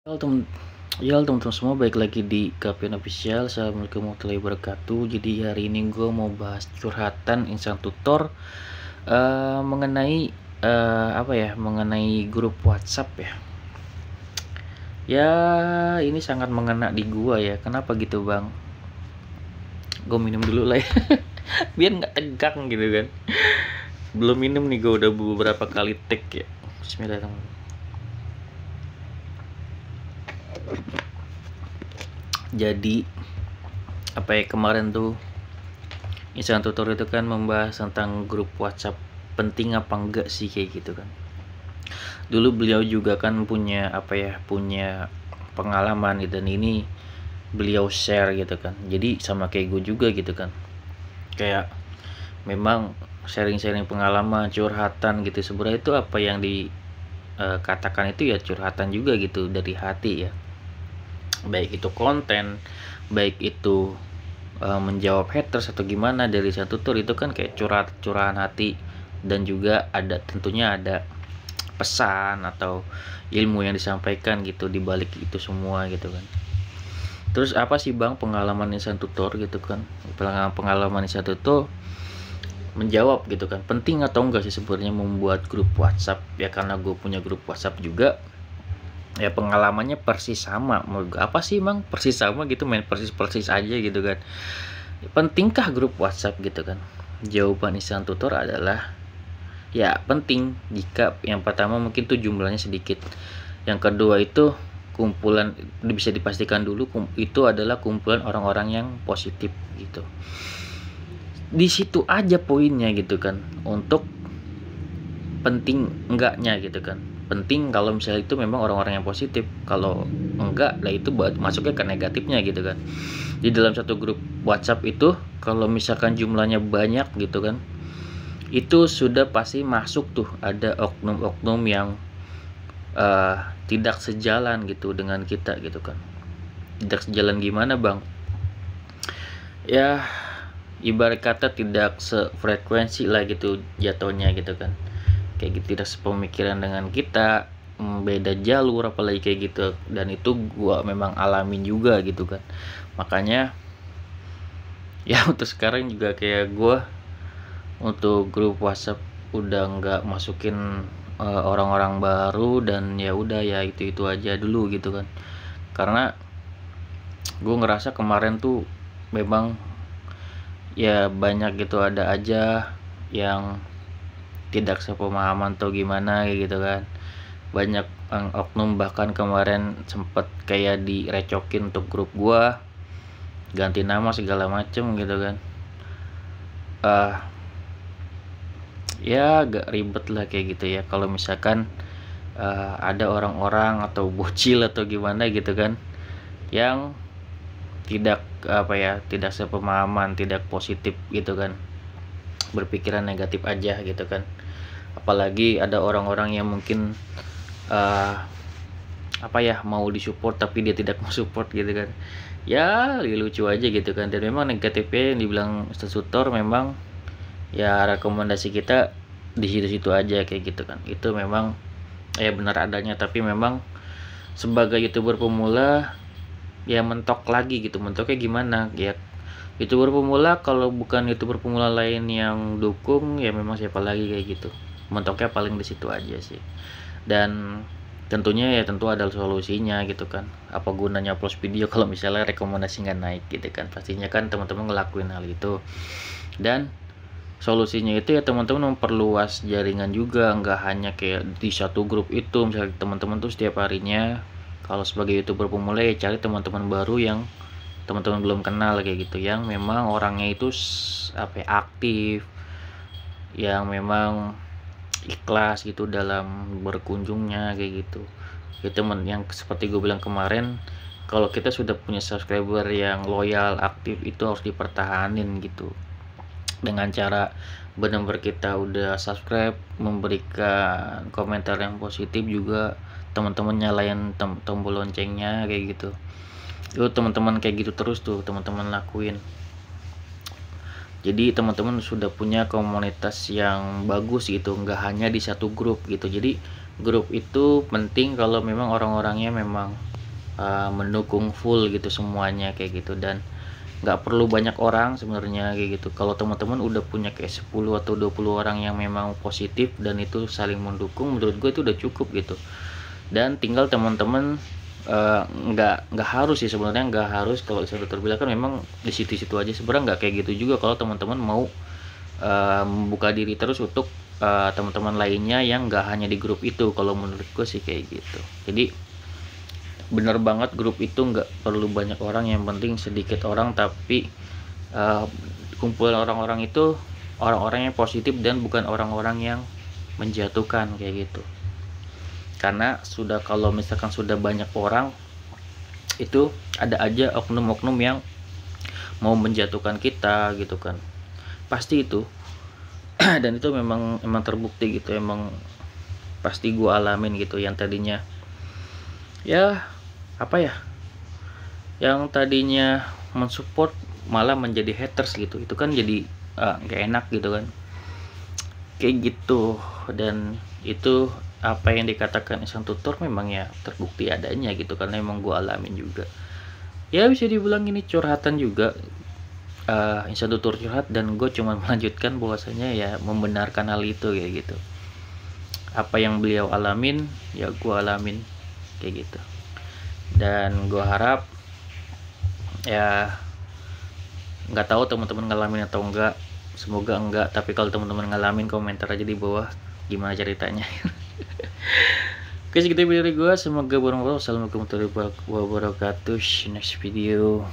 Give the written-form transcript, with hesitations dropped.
Halo teman-teman semua, baik lagi di Kapian Official. Assalamualaikum warahmatullahi wabarakatuh. Jadi hari ini gue mau bahas curhatan insan tutor mengenai mengenai grup WhatsApp ya. Ya, ini sangat mengena di gua ya. Kenapa gitu bang? Gue minum dulu lah ya. Biar nggak tegang gitu kan. Belum minum nih, gue udah beberapa kali take ya. Bismillahirrahmanirrahim. Jadi kemarin tuh insan tutor itu kan membahas tentang grup WhatsApp penting apa enggak sih, kayak gitu kan. Dulu beliau juga kan punya pengalaman gitu, dan ini beliau share gitu kan. Jadi sama kayak gue juga gitu kan, kayak memang sharing-sharing pengalaman, curhatan gitu. Sebenarnya itu apa yang dikatakan itu ya curhatan juga gitu, dari hati ya. Baik itu konten, baik itu menjawab haters atau gimana dari satu tutor, itu kan kayak curahan hati, dan juga tentunya ada pesan atau ilmu yang disampaikan gitu di balik itu semua gitu kan. Terus apa sih bang pengalaman insan tutor gitu kan? Pengalaman insan tutor menjawab gitu kan, penting atau enggak sih sebenarnya membuat grup WhatsApp ya. Karena gue punya grup WhatsApp juga ya, pengalamannya persis sama. Apa sih emang persis sama gitu, main persis aja gitu kan. Pentingkah grup WhatsApp gitu kan? Jawaban insan tutor adalah ya penting jika yang pertama mungkin tuh jumlahnya sedikit, yang kedua itu kumpulan, bisa dipastikan dulu itu adalah kumpulan orang-orang yang positif gitu. Di situ aja poinnya gitu kan, untuk penting enggaknya gitu kan. Penting kalau misalnya itu memang orang-orang yang positif, kalau enggak lah itu masuknya ke negatifnya gitu kan. Di dalam satu grup WhatsApp itu kalau misalkan jumlahnya banyak gitu kan, itu sudah pasti masuk tuh ada oknum-oknum yang tidak sejalan gitu dengan kita gitu kan. Tidak sejalan gimana bang? Ya ibarat kata tidak sefrekuensi lah gitu jatuhnya gitu kan. Kayak gitu, tidak sepemikiran dengan kita, beda jalur apalagi kayak gitu. Dan itu gua memang alamin juga gitu kan. Makanya ya untuk sekarang juga kayak gua untuk grup WhatsApp udah nggak masukin orang-orang baru, dan ya udah ya itu aja dulu gitu kan. Karena gue ngerasa kemarin tuh memang ya banyak gitu, ada aja yang tidak sepemahaman atau gimana gitu kan. Banyak oknum, bahkan kemarin sempet kayak direcokin untuk grup gua, ganti nama segala macem gitu kan. Ya agak ribet lah kayak gitu ya, kalau misalkan ada orang-orang atau bocil atau gimana gitu kan, yang tidak tidak sepemahaman, tidak positif gitu kan, berpikiran negatif aja gitu kan. Apalagi ada orang-orang yang mungkin mau disupport tapi dia tidak mau support gitu kan. Ya lucu aja gitu kan. Dan memang negatifnya yang dibilang tutor memang ya rekomendasi kita di situ-situ aja kayak gitu kan. Itu memang ya benar adanya, tapi memang sebagai YouTuber pemula ya mentok lagi gitu. Mentoknya gimana ya, YouTuber pemula kalau bukan YouTuber pemula lain yang dukung ya memang siapa lagi kayak gitu. Mentoknya paling di situ aja sih. Dan tentunya ya tentu ada solusinya gitu kan. Apa gunanya upload video kalau misalnya rekomendasi nggak naik gitu kan. Pastinya kan teman-teman ngelakuin hal itu. Dan solusinya itu ya teman-teman memperluas jaringan juga, nggak hanya kayak di satu grup itu. Misalnya teman-teman tuh setiap harinya kalau sebagai YouTuber pemula ya cari teman-teman baru yang teman-teman belum kenal kayak gitu, yang memang orangnya itu aktif, yang memang ikhlas gitu dalam berkunjungnya kayak gitu. Ya teman, yang seperti gue bilang kemarin, kalau kita sudah punya subscriber yang loyal aktif itu harus dipertahanin gitu, dengan cara benar-benar kita udah subscribe, memberikan komentar yang positif juga, teman-teman nyalain tombol loncengnya kayak gitu. Itu teman-teman kayak gitu terus tuh teman-teman lakuin. Jadi teman-teman sudah punya komunitas yang bagus gitu, nggak hanya di satu grup gitu. Jadi grup itu penting kalau memang orang-orangnya memang mendukung full gitu semuanya kayak gitu, dan nggak perlu banyak orang sebenarnya kayak gitu. Kalau teman-teman udah punya kayak 10 atau 20 orang yang memang positif dan itu saling mendukung, menurut gue itu udah cukup gitu. Dan tinggal teman-teman nggak harus sih sebenarnya, nggak harus kalau Insan bilang kan memang di situ-situ aja, sebenarnya nggak kayak gitu juga kalau teman-teman mau membuka diri terus untuk teman-teman lainnya yang nggak hanya di grup itu. Kalau menurut gue sih kayak gitu. Jadi bener banget, grup itu nggak perlu banyak orang, yang penting sedikit orang tapi kumpulan orang-orang itu orang-orang yang positif dan bukan orang-orang yang menjatuhkan kayak gitu. Karena kalau misalkan sudah banyak orang, itu ada aja oknum-oknum yang mau menjatuhkan kita gitu kan, pasti itu. Dan itu memang terbukti gitu, emang pasti gue alamin gitu. Yang tadinya ya yang tadinya mensupport malah menjadi haters gitu, itu kan jadi nggak enak gitu kan kayak gitu. Dan itu apa yang dikatakan Sang Tutor memang ya terbukti adanya gitu, karena emang gue alamin juga. Ya bisa dibilang ini curhatan juga, Insan Tutor curhat dan gue cuma melanjutkan bahwasanya ya membenarkan hal itu kayak gitu. Apa yang beliau alamin ya gue alamin kayak gitu. Dan gue harap ya, nggak tahu teman-teman ngalamin atau enggak, semoga enggak, tapi kalau teman-teman ngalamin komentar aja di bawah gimana ceritanya. Oke, segitu video dari gue, semoga bermanfaat. Assalamualaikum warahmatullahi wabarakatuh. Next video.